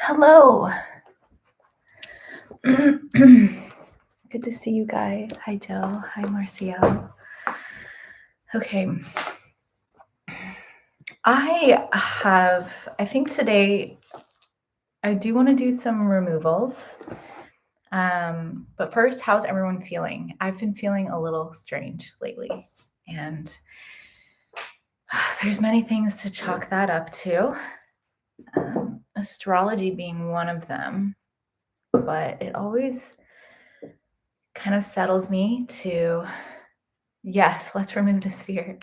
Hello. Good to see you guys. Hi, Jill. Hi, Marcial. Okay. I think today I do want to do some removals. But first, how's everyone feeling? I've been feeling a little strange lately, and there's many things to chalk that up to. Astrology being one of them, but it always kind of settles me to, yes, let's remove this fear.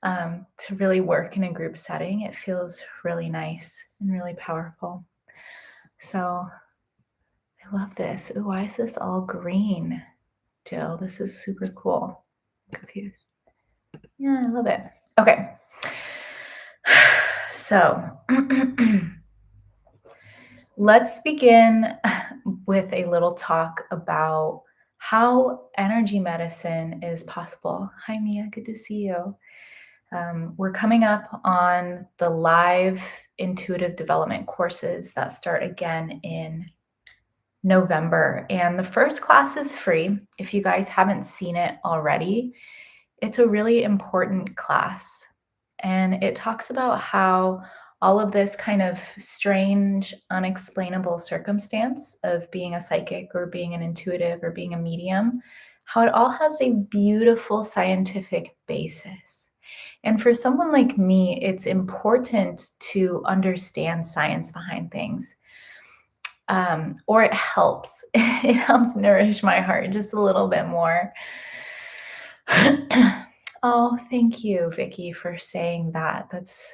To really work in a group setting, it feels really nice and really powerful. So I love this. Ooh, why is this all green, Jill? This is super cool. I'm confused. Yeah, I love it. Okay. So let's begin with a little talk about how energy medicine is possible. Hi, Mia. Good to see you. We're coming up on the live intuitive development courses that start again in November. And the first class is free. If you guys haven't seen it already, it's a really important class. And it talks about how all of this kind of strange, unexplainable circumstance of being a psychic or being an intuitive or being a medium, how it all has a beautiful scientific basis. And for someone like me, it's important to understand science behind things. Or it helps. It helps nourish my heart just a little bit more. Oh, thank you, Vicky, for saying that. That's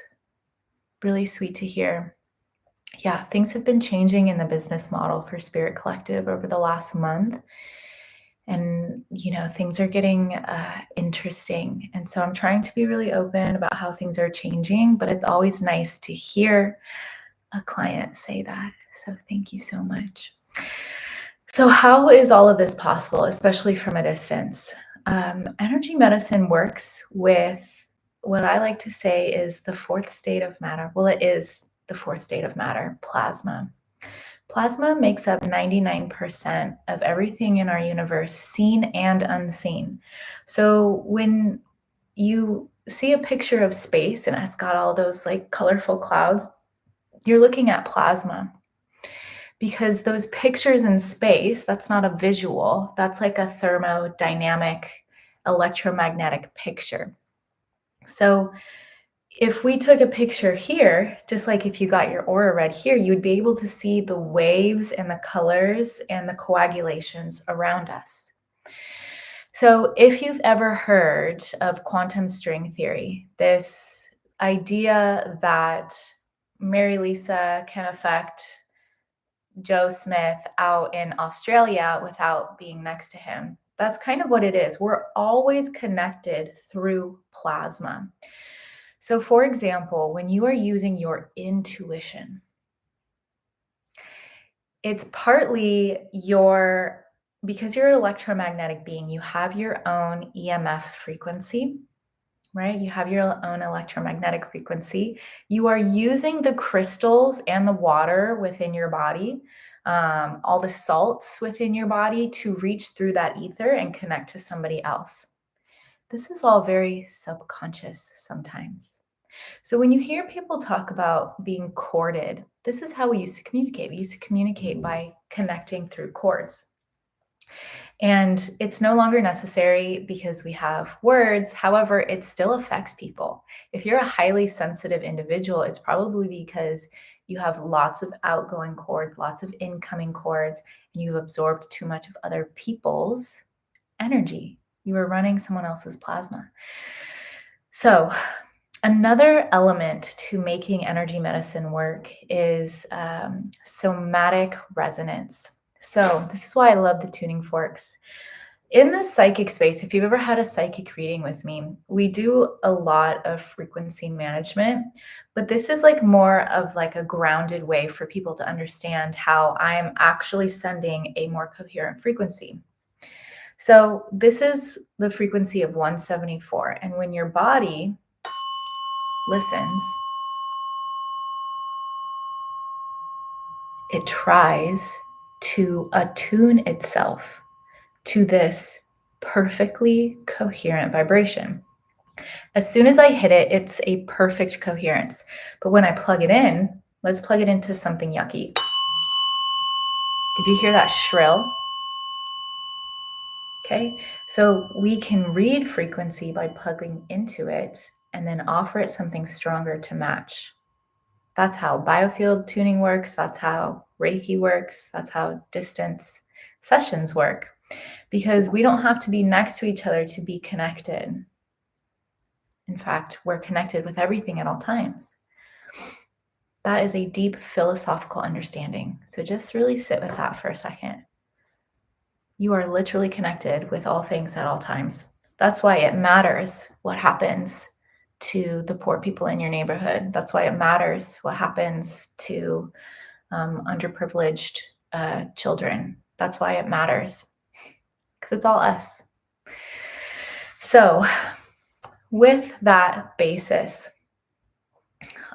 really sweet to hear. Yeah, things have been changing in the business model for Spirit Collective over the last month. And, things are getting interesting. And so I'm trying to be really open about how things are changing, but it's always nice to hear a client say that. So thank you so much. So how is all of this possible, especially from a distance? Energy medicine works with what I like to say is the fourth state of matter. Well, it is the fourth state of matter, plasma. Plasma makes up 99% of everything in our universe, seen and unseen. So when you see a picture of space and it's got all those like colorful clouds, you're looking at plasma. Because those pictures in space, that's not a visual, that's like a thermodynamic electromagnetic picture. So if we took a picture here, just like if you got your aura read here, you would be able to see the waves and the colors and the coagulations around us. So if you've ever heard of quantum string theory, this idea that Mary Lisa can affect Joe Smith out in Australia without being next to him. That's kind of what it is. We're always connected through plasma. So, for example, when you are using your intuition, it's partly because you're an electromagnetic being, you have your own EMF frequency, right? You have your own electromagnetic frequency. You are using the crystals and the water within your body, all the salts within your body to reach through that ether and connect to somebody else. This is all very subconscious sometimes. So when you hear people talk about being corded, this is how we used to communicate. We used to communicate by connecting through cords. And it's no longer necessary because we have words. However, it still affects people. If you're a highly sensitive individual, it's probably because you have lots of outgoing cords, lots of incoming cords, and you've absorbed too much of other people's energy. You are running someone else's plasma. So, another element to making energy medicine work is somatic resonance. So, this is why I love the tuning forks. In the psychic space, if you've ever had a psychic reading with me, we do a lot of frequency management, but this is like more of like a grounded way for people to understand how I'm actually sending a more coherent frequency. So this is the frequency of 174. And when your body listens, it tries to attune itself to this perfectly coherent vibration. As soon as I hit it, it's a perfect coherence. But when I plug it in, let's plug it into something yucky. Did you hear that shrill? Okay, so we can read frequency by plugging into it and then offer it something stronger to match. That's how biofield tuning works. That's how Reiki works. That's how distance sessions work. Because we don't have to be next to each other to be connected. In fact, we're connected with everything at all times. That is a deep philosophical understanding. So just really sit with that for a second. You are literally connected with all things at all times. That's why it matters what happens to the poor people in your neighborhood. That's why it matters what happens to underprivileged children. That's why it matters, because it's all us. So, with that basis,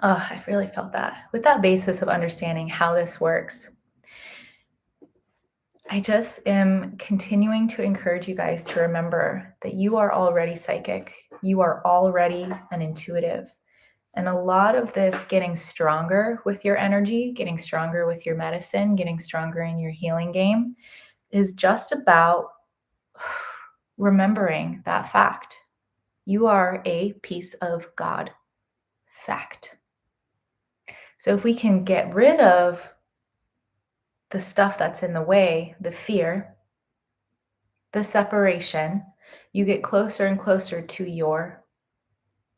I really felt that. With that basis of understanding how this works, I just am continuing to encourage you guys to remember that you are already psychic. You are already an intuitive. And a lot of this getting stronger with your energy, getting stronger with your medicine, getting stronger in your healing game is just about remembering that fact. You are a piece of God. Fact. So if we can get rid of the stuff that's in the way, the fear, the separation, you get closer and closer to your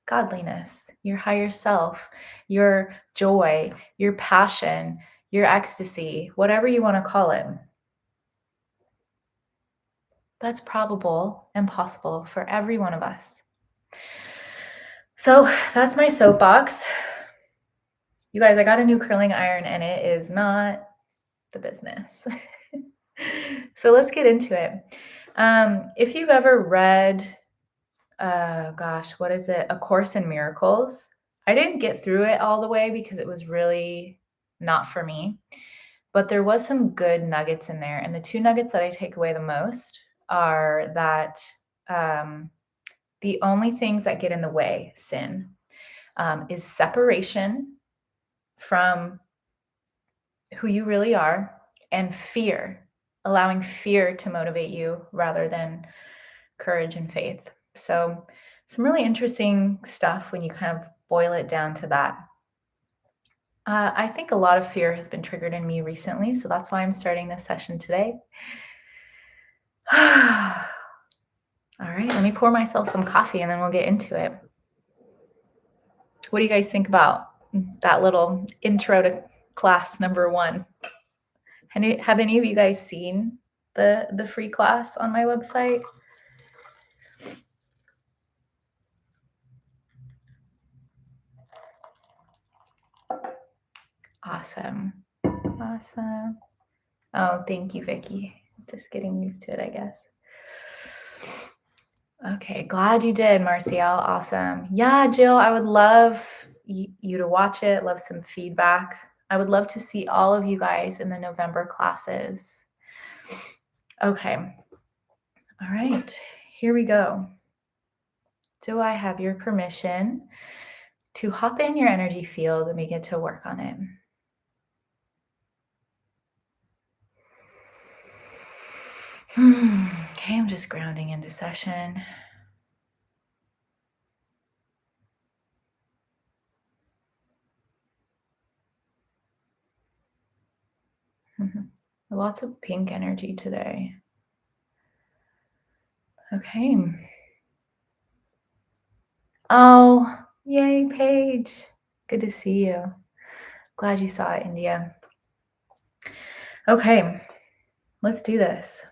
godliness, your higher self, your joy, your passion, your ecstasy, whatever you want to call it. That's probable and possible for every one of us. So that's my soapbox. You guys, I got a new curling iron and it is not the business. So let's get into it. If you've ever read, what is it? A Course in Miracles. I didn't get through it all the way because it was really not for me, but there was some good nuggets in there. And the two nuggets that I take away the most are that the only things that get in the way, sin, is separation from who you really are and fear, allowing fear to motivate you rather than courage and faith. So, some really interesting stuff when you kind of boil it down to that. I think a lot of fear has been triggered in me recently, so that's why I'm starting this session today. All right, let me pour myself some coffee and then we'll get into it. What do you guys think about that little intro to class number 1? Have any of you guys seen the free class on my website? Awesome. Oh, thank you, Vicki. Just getting used to it, I guess. Okay, glad you did, Marciel. Awesome. Yeah, Jill, I would love you to watch it, love some feedback. I would love to see all of you guys in the November classes. Okay. All right, here we go. Do I have your permission to hop in your energy field and we get to work on it? Okay, I'm just grounding into session. Lots of pink energy today. Okay. Oh, yay, Paige. Good to see you. Glad you saw it, India. Okay, let's do this.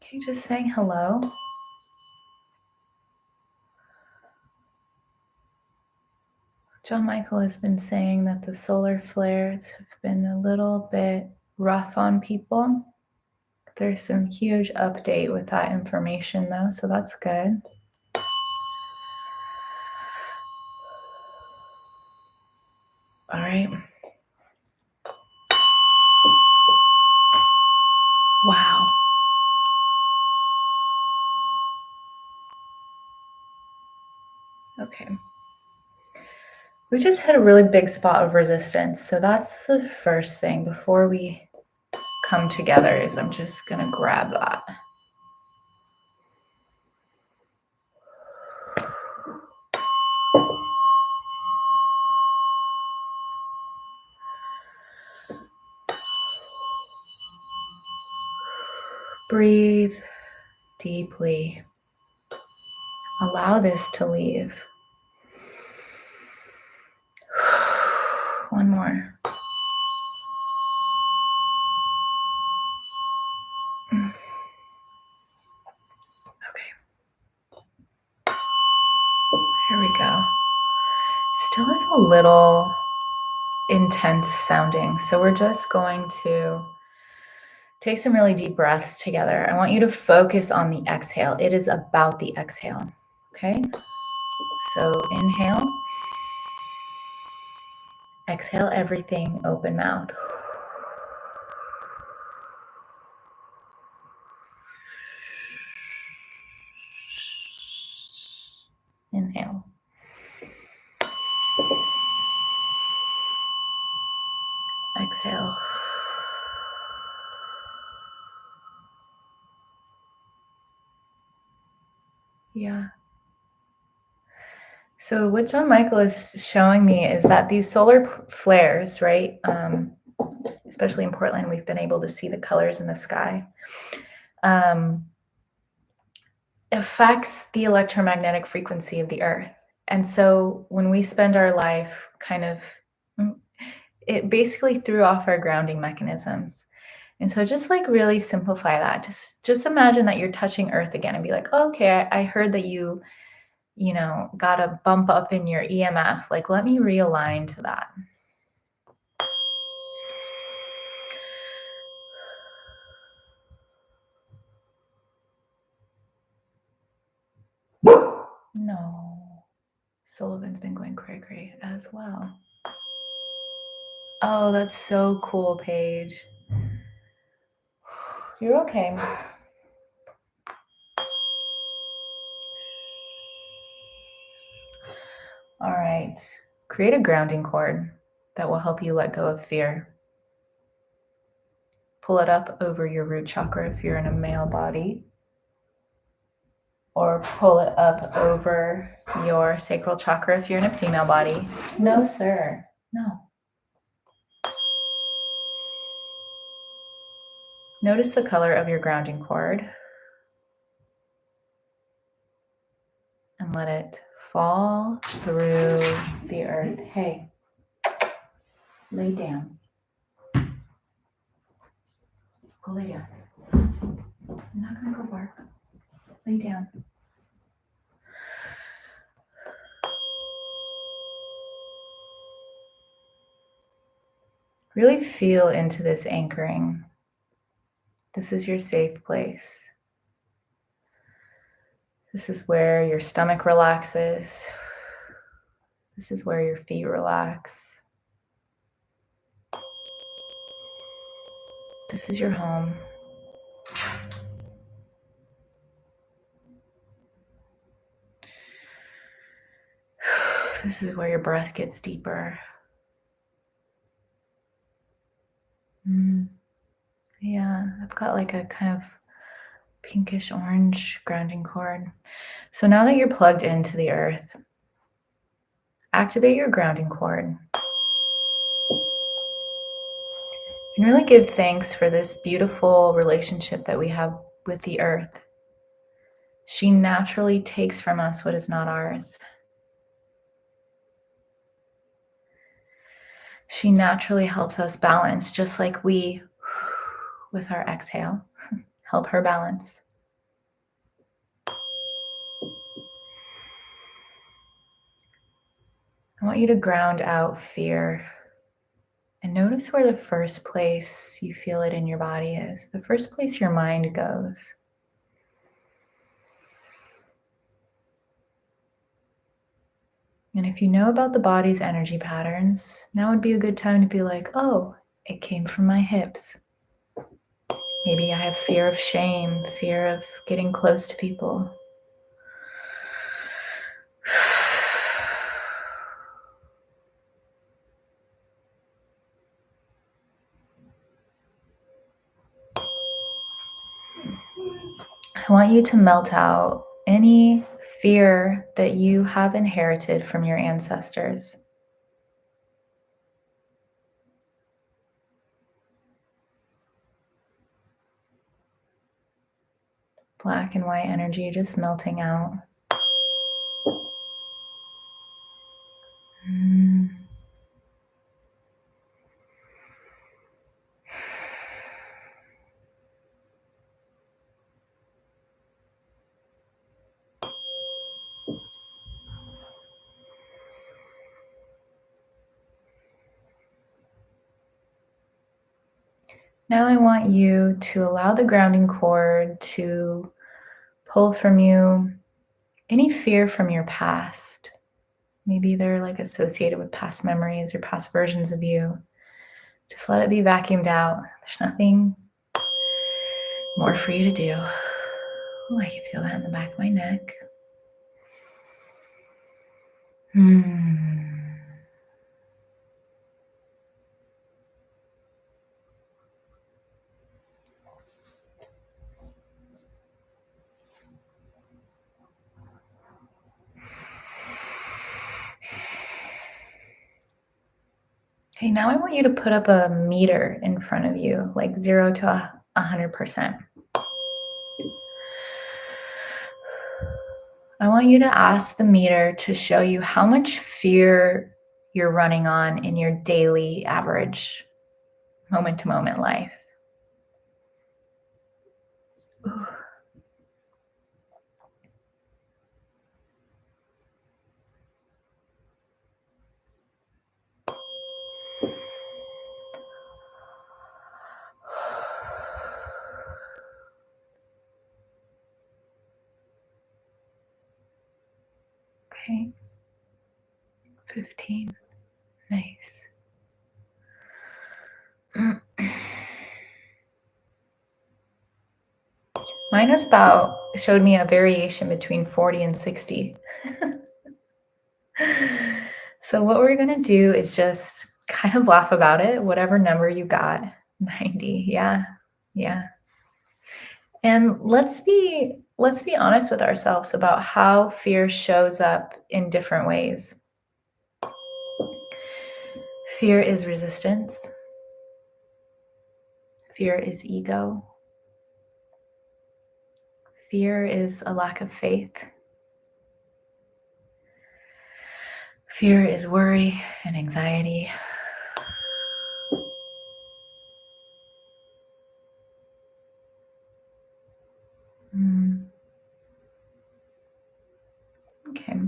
Okay, just saying hello. John Michael has been saying that the solar flares have been a little bit rough on people. There's some huge update with that information though, so that's good. All right. Wow. Okay. We just hit a really big spot of resistance. So that's the first thing before we come together is I'm just going to grab that. Breathe deeply. Allow this to leave. One more. Okay. Here we go. Still is a little intense sounding. So we're just going to take some really deep breaths together. I want you to focus on the exhale. It is about the exhale. Okay. So inhale. Exhale everything, open mouth. Inhale. Exhale. Yeah. So what John Michael is showing me is that these solar flares, right? Especially in Portland, we've been able to see the colors in the sky. Affects the electromagnetic frequency of the earth. And so when we spend our life kind of, it basically threw off our grounding mechanisms. And so just like really simplify that. Just imagine that you're touching earth again and be like, oh, okay, I heard that you got a bump up in your EMF. Like, let me realign to that. No. Sullivan's been going cray-cray as well. Oh, that's so cool, Paige. You're okay. All right. Create a grounding cord that will help you let go of fear. Pull it up over your root chakra if you're in a male body, or pull it up over your sacral chakra if you're in a female body. No, sir. No. Notice the color of your grounding cord and let it fall through the earth. Hey, lay down. Go lay down. I'm not going to go bark. Lay down. Really feel into this anchoring. This is your safe place. This is where your stomach relaxes. This is where your feet relax. This is your home. This is where your breath gets deeper. Yeah, I've got like a kind of pinkish orange grounding cord. So now that you're plugged into the earth, activate your grounding cord and really give thanks for this beautiful relationship that we have with the earth. She naturally takes from us what is not ours. She naturally helps us balance, just like we, with our exhale, help her balance. I want you to ground out fear and notice where the first place you feel it in your body is, the first place your mind goes. And if you know about the body's energy patterns, now would be a good time to be like, oh, it came from my hips. Maybe I have fear of shame, fear of getting close to people. I want you to melt out any fear that you have inherited from your ancestors. Black and white energy just melting out. Now I want you to allow the grounding cord to pull from you any fear from your past. Maybe they're like associated with past memories or past versions of you. Just let it be vacuumed out. There's nothing more for you to do. Oh, I can feel that in the back of my neck. Okay, now I want you to put up a meter in front of you, like 0 to 100%. I want you to ask the meter to show you how much fear you're running on in your daily average moment to moment life. Ooh. Okay. 15. Nice. Mine was showed me a variation between 40 and 60. So what we're going to do is just kind of laugh about it, whatever number you got. 90. Yeah. Yeah. And let's be honest with ourselves about how fear shows up in different ways. Fear is resistance. Fear is ego. Fear is a lack of faith. Fear is worry and anxiety. Okay,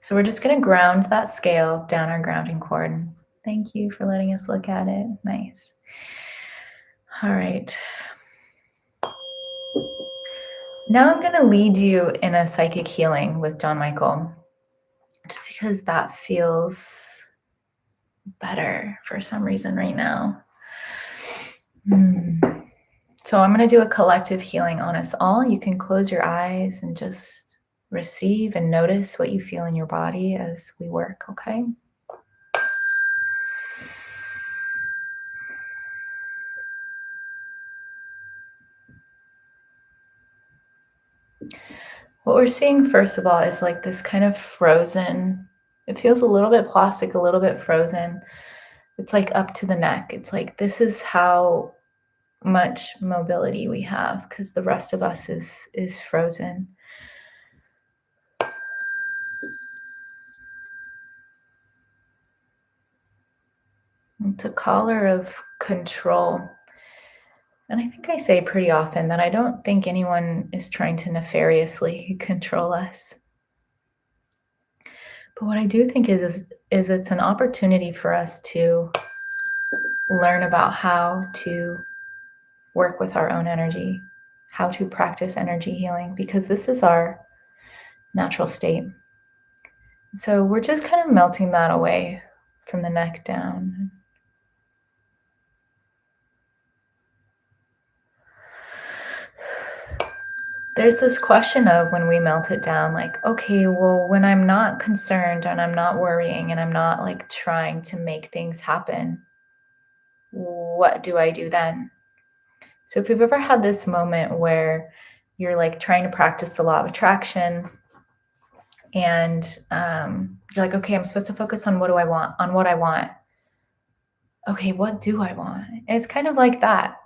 so we're just going to ground that scale down our grounding cord. Thank you for letting us look at it. Nice. All right. Now I'm going to lead you in a psychic healing with John Michael, just because that feels better for some reason right now. So I'm going to do a collective healing on us all. You can close your eyes and just receive and notice what you feel in your body as we work, okay? What we're seeing, first of all, is like this kind of frozen, it feels a little bit plastic, a little bit frozen. It's like up to the neck. It's like this is how much mobility we have because the rest of us is frozen. It's a collar of control. And I think I say pretty often that I don't think anyone is trying to nefariously control us. But what I do think is it's an opportunity for us to learn about how to work with our own energy, how to practice energy healing, because this is our natural state. So we're just kind of melting that away from the neck down. There's this question of when we melt it down, like, okay, well, when I'm not concerned and I'm not worrying and I'm not like trying to make things happen, what do I do then? So if you've ever had this moment where you're like trying to practice the law of attraction and you're like, okay, I'm supposed to focus on what I want. Okay, what do I want? It's kind of like that.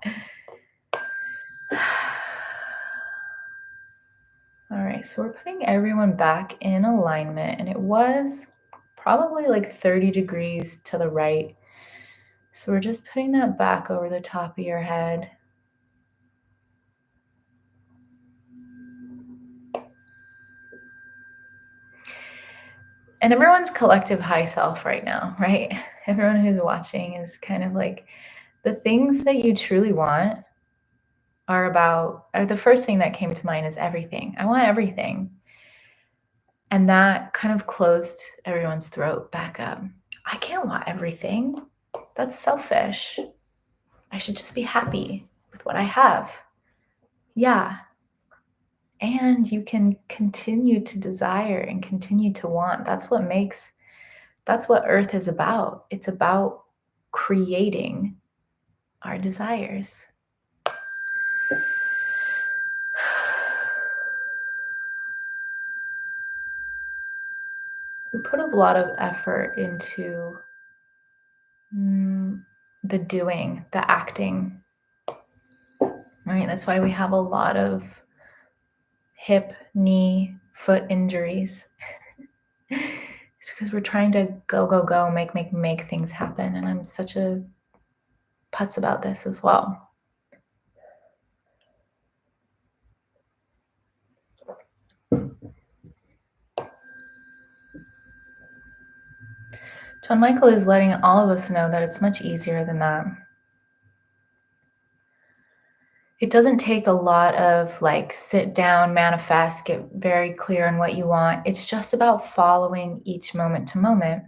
All right, so we're putting everyone back in alignment, and it was probably like 30 degrees to the right. So we're just putting that back over the top of your head. And everyone's collective high self right now, right? Everyone who's watching is kind of like the things that you truly want are the first thing that came to mind is everything. I want everything. And that kind of closed everyone's throat back up. I can't want everything. That's selfish. I should just be happy with what I have. Yeah. And you can continue to desire and continue to want. That's what Earth is about. It's about creating our desires. We put a lot of effort into the doing, the acting, right? That's why we have a lot of hip, knee, foot injuries. It's because we're trying to go, make things happen. And I'm such a putz about this as well. John Michael is letting all of us know that it's much easier than that. It doesn't take a lot of like sit down, manifest, get very clear on what you want. It's just about following each moment to moment,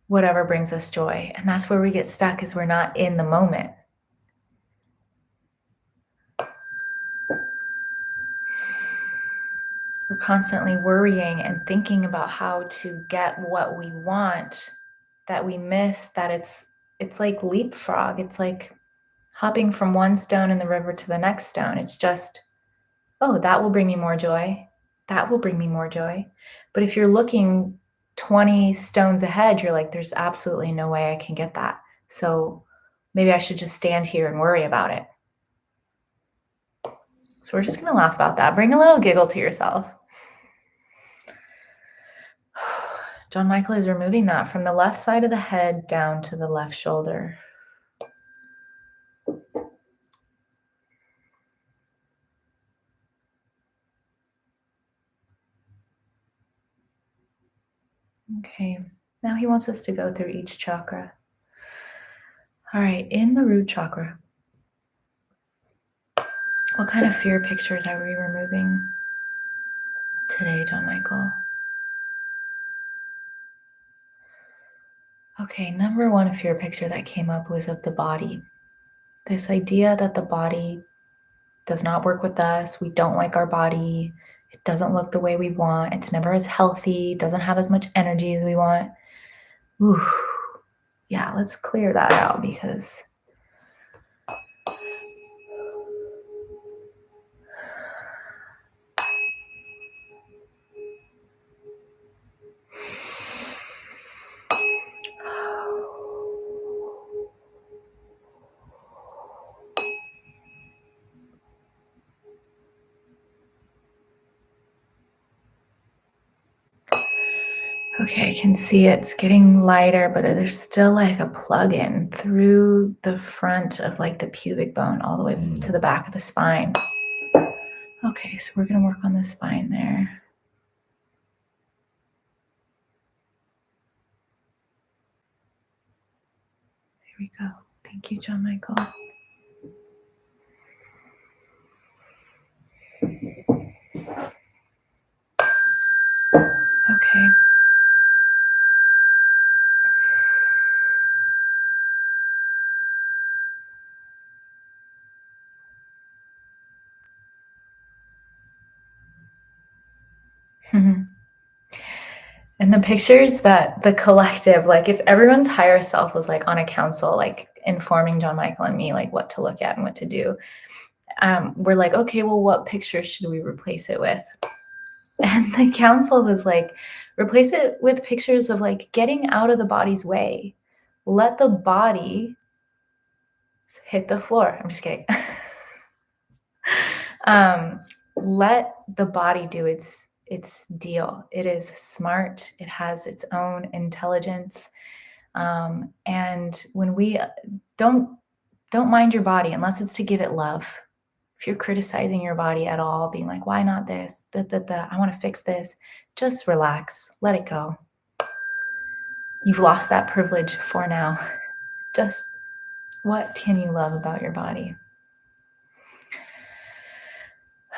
whatever brings us joy. And that's where we get stuck, is we're not in the moment. We're constantly worrying and thinking about how to get what we want that we miss, that it's like leapfrog. It's like hopping from one stone in the river to the next stone. It's just, oh, that will bring me more joy. That will bring me more joy. But if you're looking 20 stones ahead, you're like, there's absolutely no way I can get that. So maybe I should just stand here and worry about it. So we're just going to laugh about that. Bring a little giggle to yourself. John Michael is removing that from the left side of the head down to the left shoulder. Okay, now he wants us to go through each chakra. All right, in the root chakra, what kind of fear pictures are we removing today, John Michael? Okay, number one fear picture that came up was of the body. This idea that the body does not work with us, we don't like our body, it doesn't look the way we want, it's never as healthy, doesn't have as much energy as we want. Ooh, yeah, let's clear that out, because Okay, I can see it's getting lighter, but there's still like a plug-in through the front of like the pubic bone all the way to the back of the spine. Okay, so we're gonna work on the spine there. Here we go. Thank you, John Michael. Okay. And the pictures that the collective, like if everyone's higher self was like on a council, like informing John Michael and me, like what to look at and what to do, we're like, okay, well, what picture should we replace it with? And the council was like, replace it with pictures of like getting out of the body's way. Let the body hit the floor. I'm just kidding. Let the body do its deal. It is smart. It has its own intelligence. And when we don't mind your body unless it's to give it love. If you're criticizing your body at all, being like, why not this? I want to fix this. Just relax. Let it go. You've lost that privilege for now. Just what can you love about your body?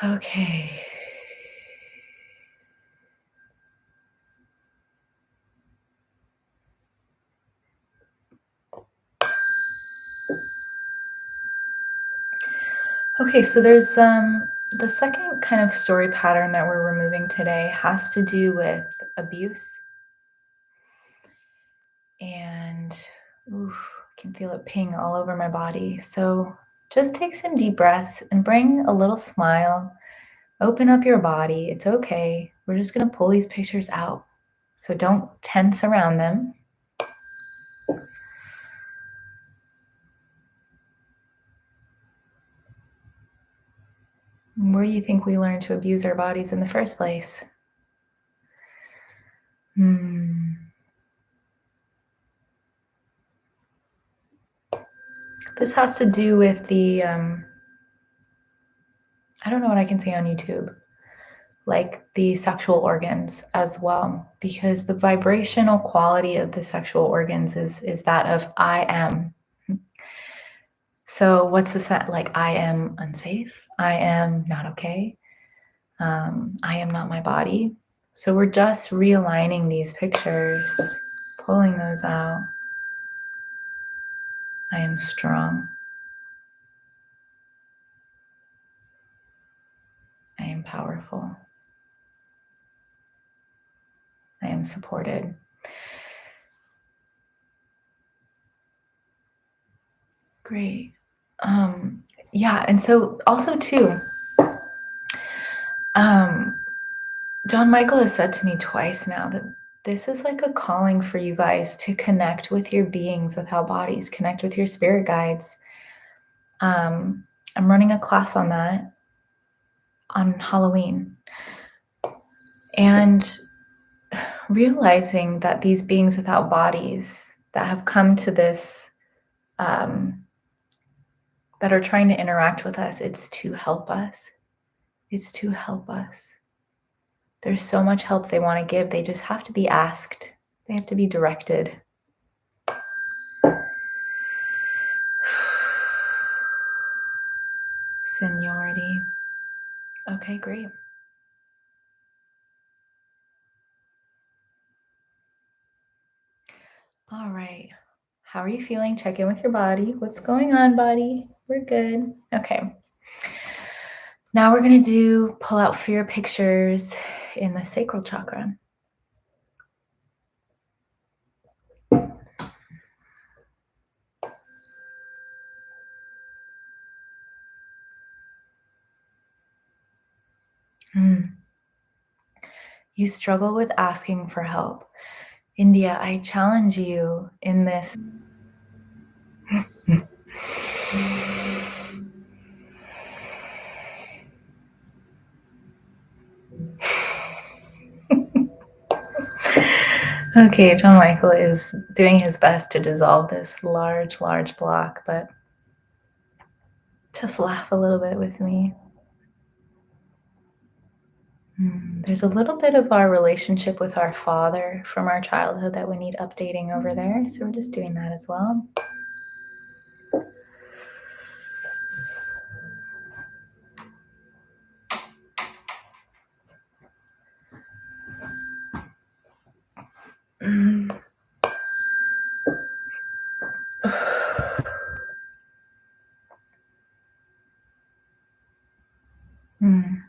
Okay. Okay, so there's the second kind of story pattern that we're removing today has to do with abuse. And oof, I can feel it ping all over my body. So just take some deep breaths and bring a little smile. Open up your body. It's okay. We're just going to pull these pictures out. So don't tense around them. Where do you think we learned to abuse our bodies in the first place? This has to do with the, I don't know what I can say on YouTube, like the sexual organs as well, because the vibrational quality of the sexual organs is that of I am. So what's the set? Like I am unsafe. I am not okay. I am not my body. So we're just realigning these pictures, pulling those out. I am strong. I am powerful. I am supported. Great. Yeah, and so also too, John Michael has said to me twice now that this is like a calling for you guys to connect with your beings without bodies, connect with your spirit guides. I'm running a class on that on Halloween. And realizing that these beings without bodies that have come to this, that are trying to interact with us, it's to help us. It's to help us. There's so much help they want to give. They just have to be asked. They have to be directed. Seniority. Okay, great. All right. How are you feeling? Check in with your body. What's going on, body? We're good. Okay. Now we're going to pull out fear pictures in the sacral chakra. You struggle with asking for help. India, I challenge you in this. Okay, John Michael is doing his best to dissolve this large, large block, but just laugh a little bit with me. There's a little bit of our relationship with our father from our childhood that we need updating over there, so we're just doing that as well. Mm.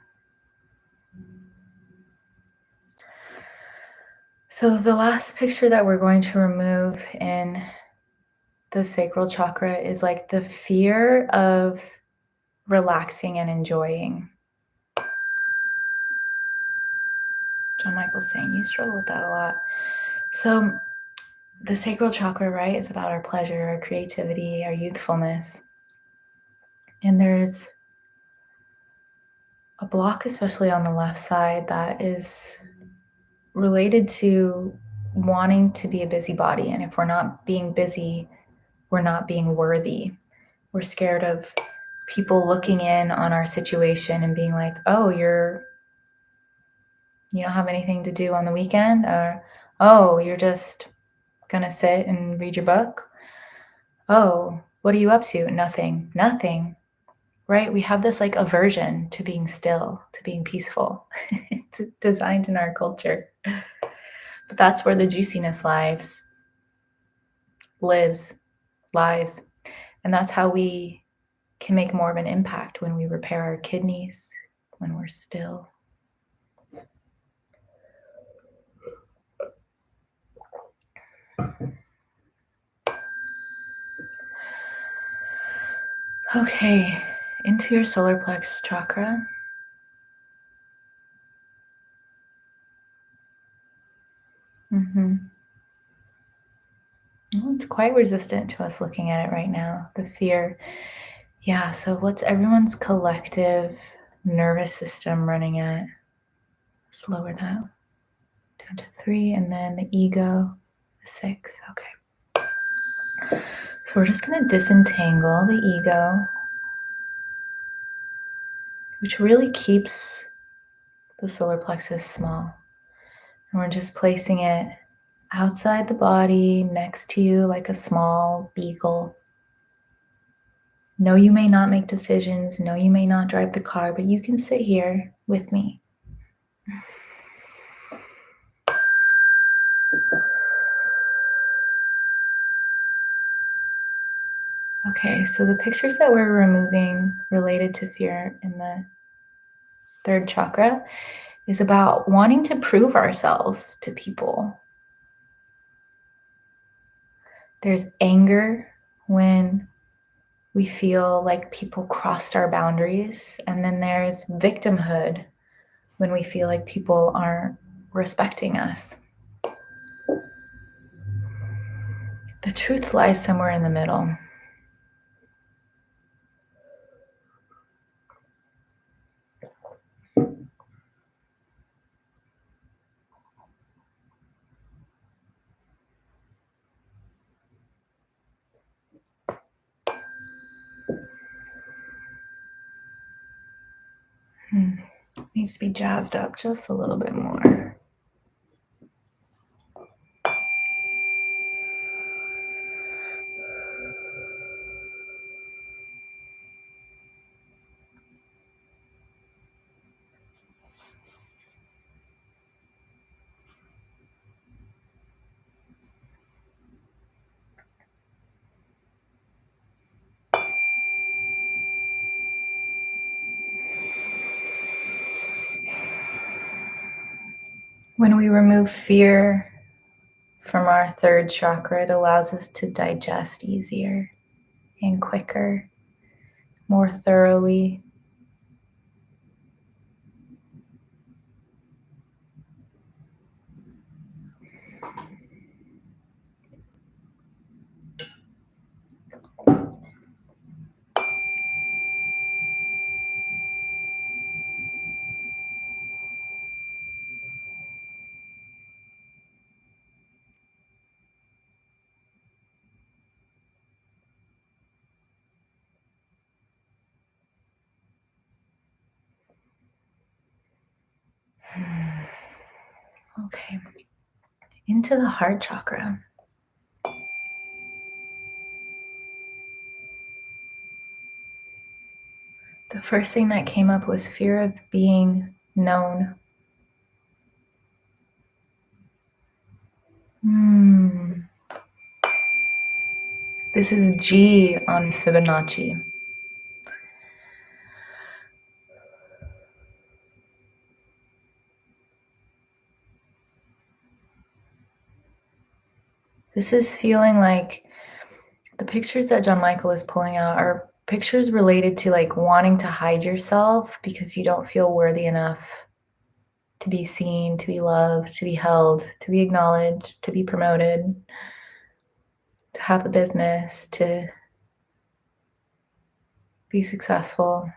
So the last picture that we're going to remove in the sacral chakra is like the fear of relaxing and enjoying. John Michael's saying you struggle with that a lot. So the sacral chakra, right, is about our pleasure, our creativity, our youthfulness. And there's a block, especially on the left side, that is related to wanting to be a busybody. And if we're not being busy, we're not being worthy. We're scared of people looking in on our situation and being like, oh, you don't have anything to do on the weekend, or oh, you're just gonna sit and read your book. Oh, what are you up to? Nothing, right? We have this like aversion to being still, to being peaceful. It's designed in our culture, but that's where the juiciness lies, and that's how we can make more of an impact when we repair our kidneys, when we're still. Okay, into your solar plex chakra. Well, it's quite resistant to us looking at it right now, the fear. Yeah, so what's everyone's collective nervous system running at? Let's lower that down to 3, and then the ego, 6. Okay. So we're just going to disentangle the ego, which really keeps the solar plexus small. And we're just placing it outside the body, next to you, like a small beagle. No, you may not make decisions. No, you may not drive the car, but you can sit here with me. Okay, so the pictures that we're removing related to fear in the third chakra is about wanting to prove ourselves to people. There's anger when we feel like people crossed our boundaries, and then there's victimhood when we feel like people aren't respecting us. The truth lies somewhere in the middle. Needs to be jazzed up just a little bit more. When we remove fear from our third chakra, it allows us to digest easier and quicker, more thoroughly. Okay. Into the heart chakra. The first thing that came up was fear of being known. This is G on Fibonacci. This is feeling like the pictures that John Michael is pulling out are pictures related to like wanting to hide yourself because you don't feel worthy enough to be seen, to be loved, to be held, to be acknowledged, to be promoted, to have a business, to be successful.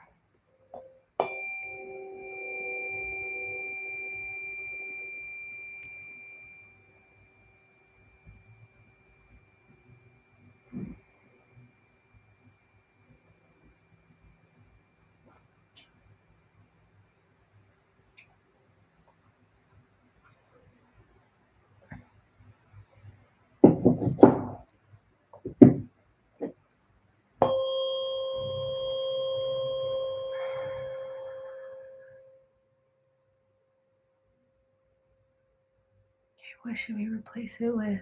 What should we replace it with?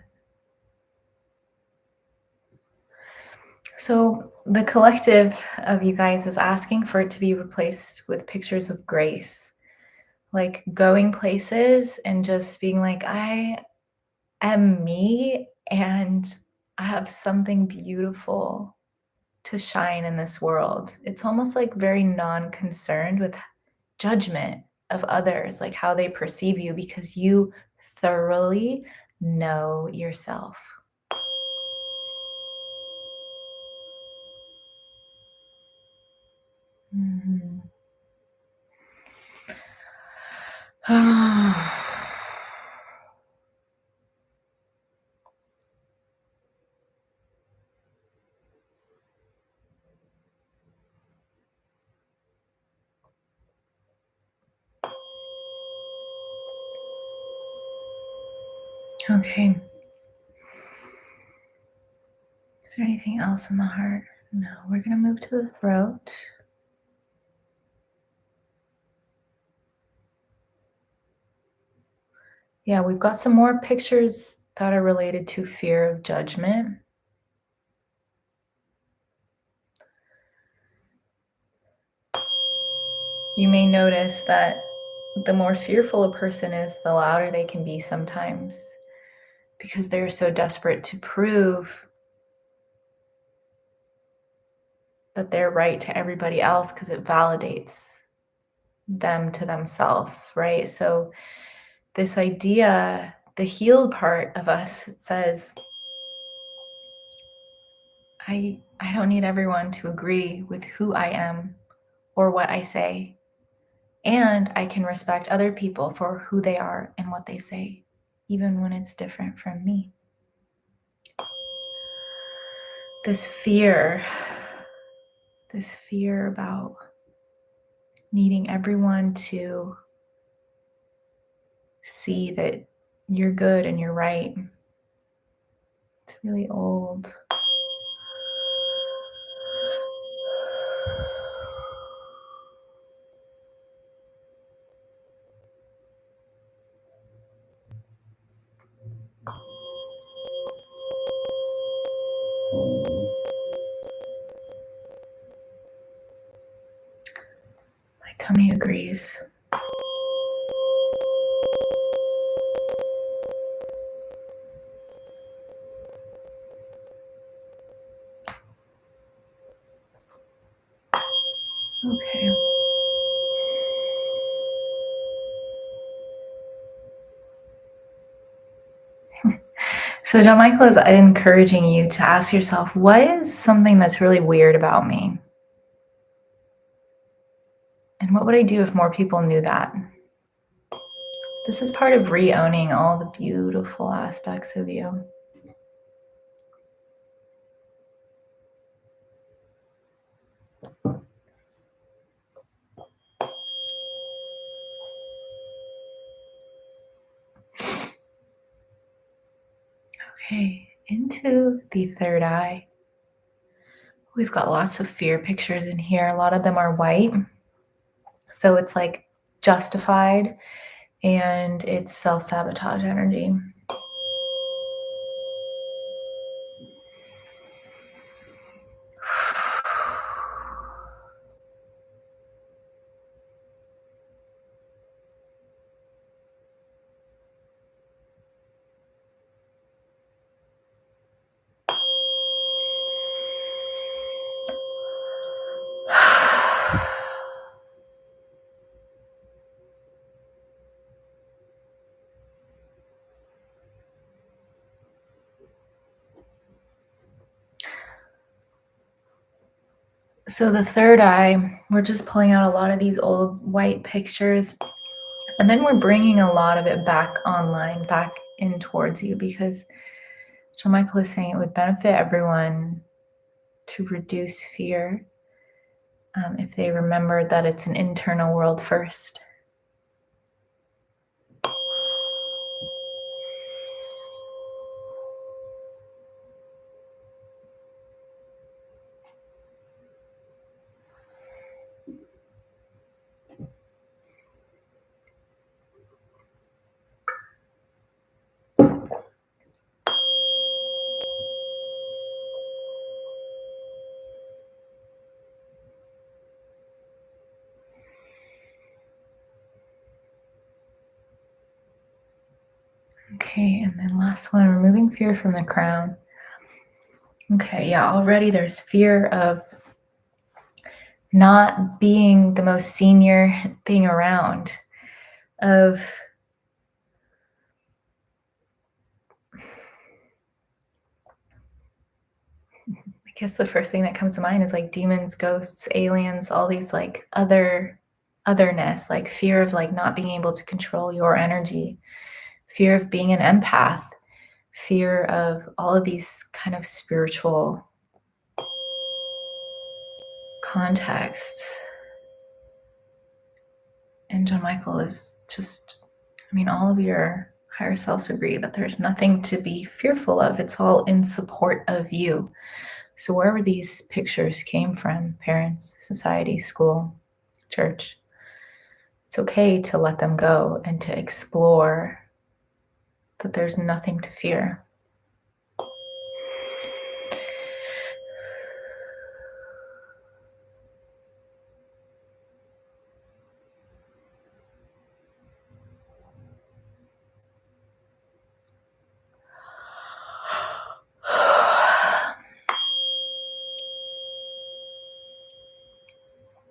So the collective of you guys is asking for it to be replaced with pictures of grace, like going places and just being like, I am me and I have something beautiful to shine in this world. It's almost like very non-concerned with judgment of others, like how they perceive you, because you thoroughly know yourself. Mm-hmm. Okay. Is there anything else in the heart? No, we're going to move to the throat. Yeah, we've got some more pictures that are related to fear of judgment. You may notice that the more fearful a person is, the louder they can be sometimes, because they're so desperate to prove that they're right to everybody else, because it validates them to themselves, right? So this idea, the healed part of us, it says, I don't need everyone to agree with who I am or what I say. And I can respect other people for who they are and what they say, even when it's different from me. This fear about needing everyone to see that you're good and you're right. It's really old. My tummy agrees. Okay. So John Michael is encouraging you to ask yourself, what is something that's really weird about me? And what would I do if more people knew that? This is part of re-owning all the beautiful aspects of you. Okay, into the third eye. We've got lots of fear pictures in here. A lot of them are white. So it's like justified and it's self-sabotage energy. So the third eye, we're just pulling out a lot of these old white pictures, and then we're bringing a lot of it back online, back in towards you, because John Michael is saying it would benefit everyone to reduce fear if they remember that it's an internal world first. Okay, and then last one, removing fear from the crown. Okay, yeah, already there's fear of not being the most senior thing around, of I guess the first thing that comes to mind is like demons, ghosts, aliens, all these like otherness, like fear of like not being able to control your energy, fear of being an empath, fear of all of these kind of spiritual contexts. And John Michael is just, I mean, all of your higher selves agree that there's nothing to be fearful of. It's all in support of you. So wherever these pictures came from, parents, society, school, church, it's okay to let them go and to explore that there's nothing to fear.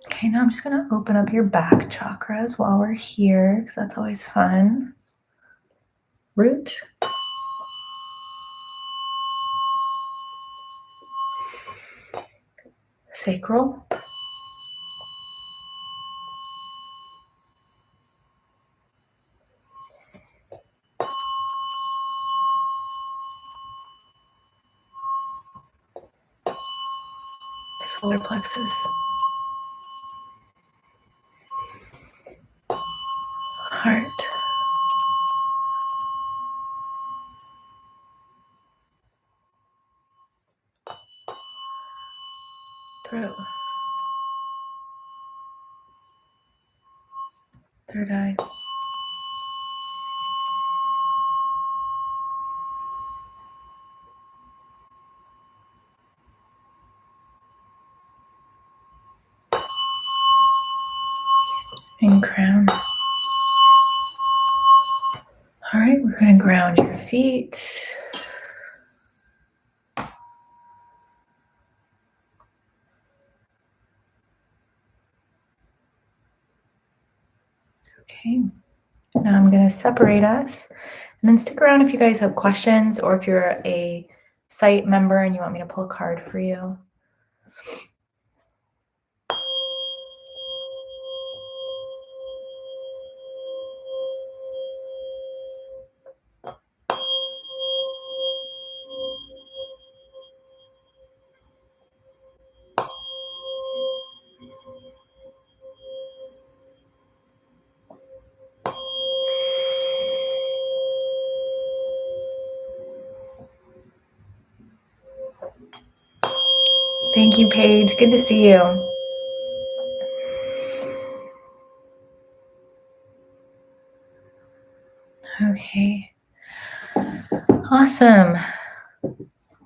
Okay, now I'm just going to open up your back chakras while we're here, because that's always fun. Root. Sacral. Solar plexus. Heart. Throat. Third eye. And crown. All right, we're going to ground your feet. Okay, now I'm going to separate us and then stick around if you guys have questions or if you're a site member and you want me to pull a card for you. Thank you, Paige. Good to see you. Okay. Awesome.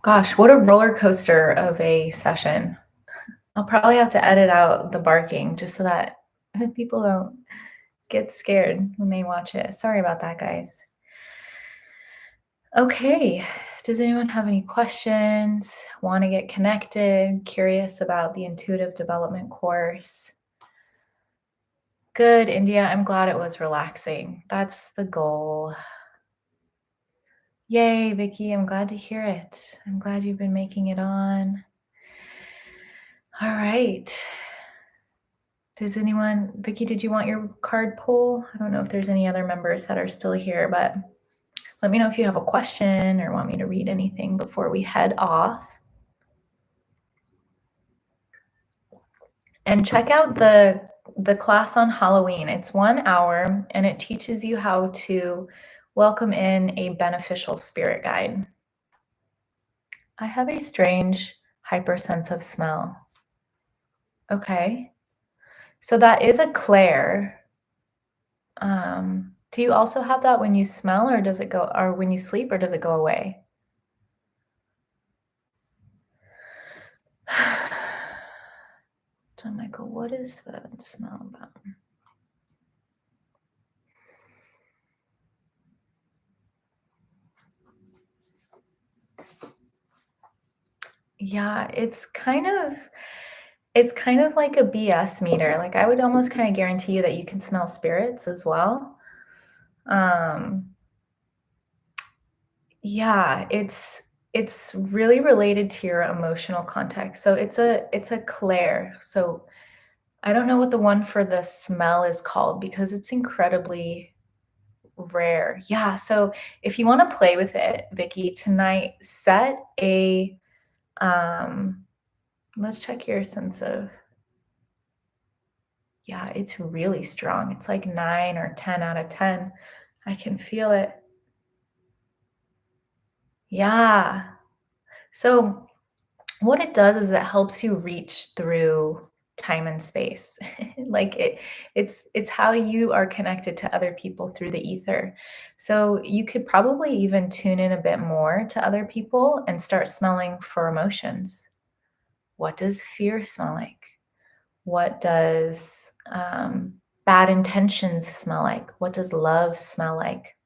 Gosh, what a roller coaster of a session. I'll probably have to edit out the barking just so that people don't get scared when they watch it. Sorry about that, guys. Okay. Does anyone have any questions? Want to get connected? Curious about the intuitive development course? Good, India. I'm glad it was relaxing. That's the goal. Yay, Vicky. I'm glad to hear it. I'm glad you've been making it on. All right. Does anyone, Vicky, did you want your card pull? I don't know if there's any other members that are still here, but let me know if you have a question or want me to read anything before we head off. And check out the class on Halloween. It's 1 hour and it teaches you how to welcome in a beneficial spirit guide. I have a strange hypersense of smell. Okay. So that is a Claire. Do you also have that when you smell, or does it go, or when you sleep, or does it go away? John Michael, what is that smell about? Yeah, it's kind of like a BS meter. Like I would almost kind of guarantee you that you can smell spirits as well. Yeah, it's really related to your emotional context. So it's a Claire. So I don't know what the one for the smell is called because it's incredibly rare. Yeah, so if you want to play with it, Vicky, tonight set a let's check your sense of. Yeah, it's really strong. It's like 9 or 10 out of 10. I can feel it. Yeah. So what it does is it helps you reach through time and space. Like it's how you are connected to other people through the ether. So you could probably even tune in a bit more to other people and start smelling for emotions. What does fear smell like? What does bad intentions smell like? What does love smell like?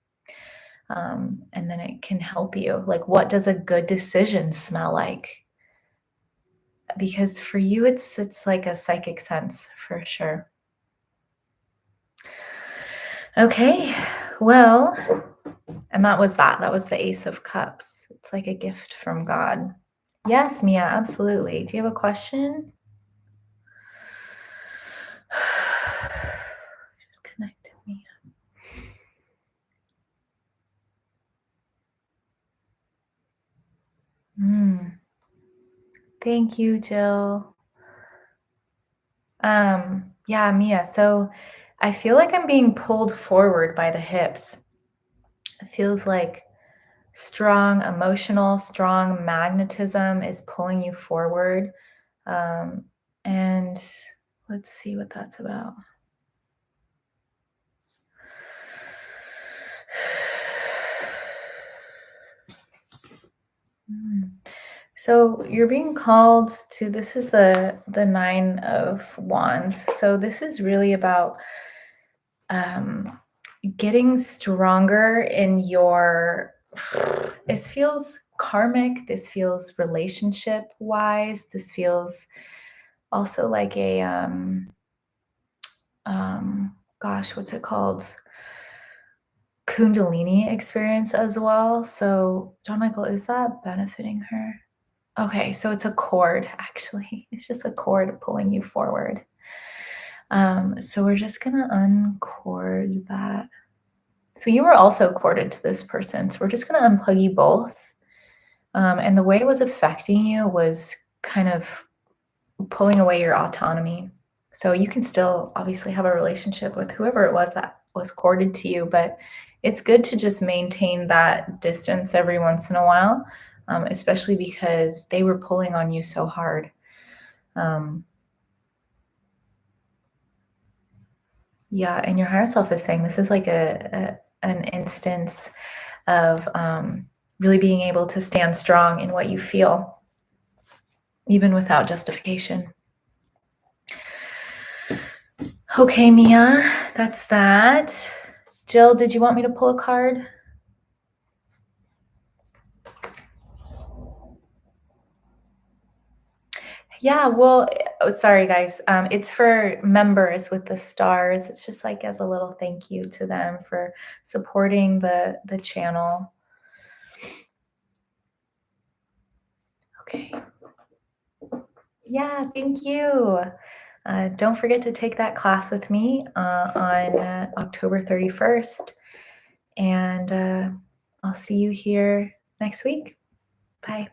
And then it can help you. Like, what does a good decision smell like? Because for you, it's like a psychic sense for sure. Okay, well, and that was that. That was the Ace of Cups. It's like a gift from God. Yes, Mia, absolutely. Do you have a question? Just connect to me. Thank you, Jill. Yeah, Mia. So I feel like I'm being pulled forward by the hips. It feels like strong emotional, strong magnetism is pulling you forward. And let's see what that's about. So you're being called to, this is the 9 of Wands. So this is really about getting stronger in your, this feels karmic, this feels relationship wise, this feels also like a gosh, what's it called, Kundalini experience as well. So John Michael, is that benefiting her? Okay, so it's a cord actually. It's just a cord pulling you forward. So we're just gonna uncord that. So you were also corded to this person. So we're just gonna unplug you both. And the way it was affecting you was kind of pulling away your autonomy. So you can still obviously have a relationship with whoever it was that was corded to you, but it's good to just maintain that distance every once in a while, especially because they were pulling on you so hard. Yeah, and your higher self is saying this is like an instance of really being able to stand strong in what you feel, even without justification. Okay, Mia, that's that. Jill, did you want me to pull a card? Yeah, well, oh, sorry guys. It's for members with the stars. It's just like as a little thank you to them for supporting the channel. Okay. Yeah, thank you. Don't forget to take that class with me on October 31st. And I'll see you here next week. Bye.